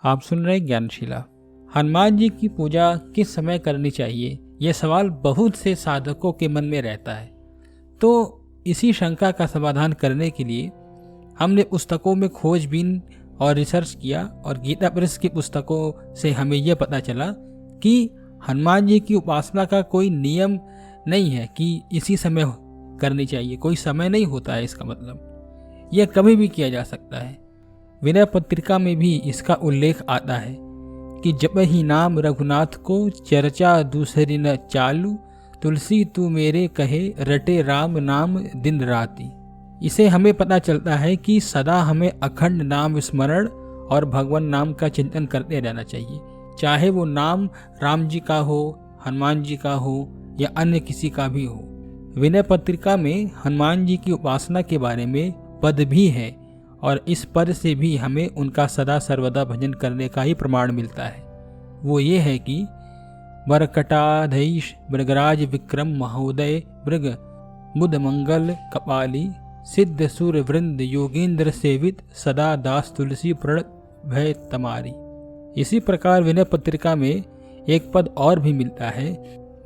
आप सुन रहे ज्ञानशिला। हनुमान जी की पूजा किस समय करनी चाहिए, यह सवाल बहुत से साधकों के मन में रहता है। तो इसी शंका का समाधान करने के लिए हमने पुस्तकों में खोजबीन और रिसर्च किया और गीता प्रेस की पुस्तकों से हमें यह पता चला कि हनुमान जी की उपासना का कोई नियम नहीं है कि इसी समय करनी चाहिए। कोई समय नहीं होता है, इसका मतलब यह कभी भी किया जा सकता है। विनय पत्रिका में भी इसका उल्लेख आता है कि जब ही नाम रघुनाथ को चर्चा दूसरी न चालू, तुलसी तू मेरे कहे रटे राम नाम दिन राति। इसे हमें पता चलता है कि सदा हमें अखंड नाम स्मरण और भगवान नाम का चिंतन करते रहना चाहिए, चाहे वो नाम राम जी का हो, हनुमान जी का हो या अन्य किसी का भी हो। विनय पत्रिका में हनुमान जी की उपासना के बारे में पद भी है और इस पद से भी हमें उनका सदा सर्वदा भजन करने का ही प्रमाण मिलता है। वो ये है कि बरकटाधीश मृगराज विक्रम महोदय मृग मुद मंगल कपाली सिद्ध सुर वृंद योगेंद्र सेवित सदा दास तुलसी प्रण भय तमारी। इसी प्रकार विनय पत्रिका में एक पद और भी मिलता है,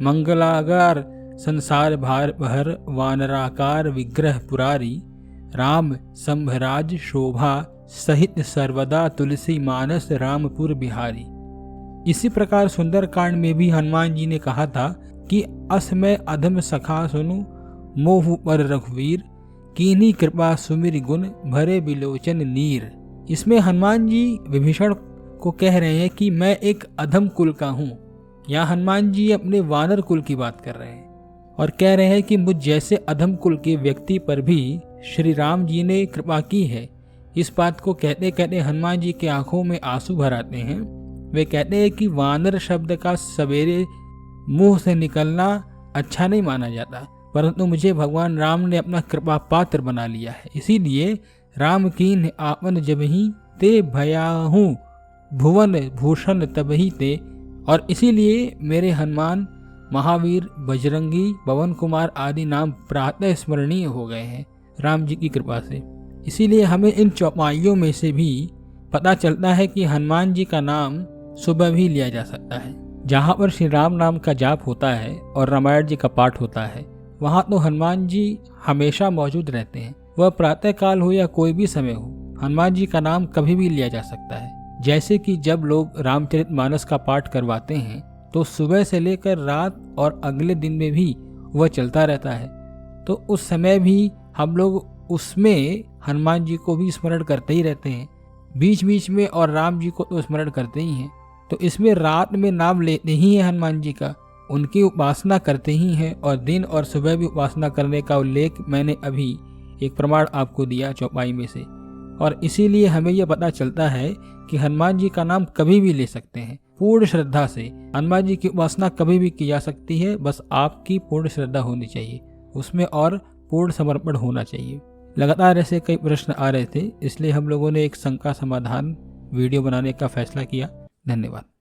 मंगलागार संसार भार भर वानराकार विग्रह पुरारी राम संभराज शोभा सहित सर्वदा तुलसी मानस रामपुर बिहारी। इसी प्रकार सुंदरकांड में भी हनुमान जी ने कहा था कि असमय अधम सखा सुनु मोह पर रघुवीर कीन्ही कृपा सुमिर गुण भरे बिलोचन नीर। इसमें हनुमान जी विभीषण को कह रहे हैं कि मैं एक अधम कुल का हूँ। यहाँ हनुमान जी अपने वानर कुल की बात कर रहे हैं और कह रहे हैं कि मुझ जैसे अधम कुल के व्यक्ति पर भी श्री राम जी ने कृपा की है। इस बात को कहते कहते हनुमान जी के आंखों में आंसू भर आते हैं। वे कहते हैं कि वानर शब्द का सवेरे मुंह से निकलना अच्छा नहीं माना जाता, परंतु मुझे भगवान राम ने अपना कृपा पात्र बना लिया है, इसीलिए राम कीन्ह आपन जबहि ते भयाहू भुवन भूषण तबहि ते। और इसीलिए मेरे हनुमान, महावीर, बजरंगी, पवन कुमार आदि नाम प्रातः स्मरणीय हो गए हैं राम जी की कृपा से। इसीलिए हमें इन चौपाइयों में से भी पता चलता है कि हनुमान जी का नाम सुबह भी लिया जा सकता है। जहाँ पर श्री राम नाम का जाप होता है और रामायण जी का पाठ होता है, वहाँ तो हनुमान जी हमेशा मौजूद रहते हैं। वह प्रातः काल हो या कोई भी समय हो, हनुमान जी का नाम कभी भी लिया जा सकता है। जैसे कि जब लोग रामचरितमानस का पाठ करवाते हैं तो सुबह से लेकर रात और अगले दिन में भी वह चलता रहता है, तो उस समय भी हम लोग उसमें हनुमान जी को भी स्मरण करते ही रहते हैं बीच बीच में, और राम जी को तो स्मरण करते ही हैं। तो इसमें रात में नाम लेते ही हैं हनुमान जी का, उनकी उपासना करते ही हैं, और दिन और सुबह भी उपासना करने का उल्लेख मैंने अभी एक प्रमाण आपको दिया चौपाई में से। और इसीलिए हमें यह पता चलता है कि हनुमान जी का नाम कभी भी ले सकते हैं पूर्ण श्रद्धा से। हनुमान जी की उपासना कभी भी की जा सकती है, बस आपकी पूर्ण श्रद्धा होनी चाहिए उसमें और पूर्ण समर्पण होना चाहिए। लगातार ऐसे कई प्रश्न आ रहे थे, इसलिए हम लोगों ने एक शंका समाधान वीडियो बनाने का फैसला किया। धन्यवाद।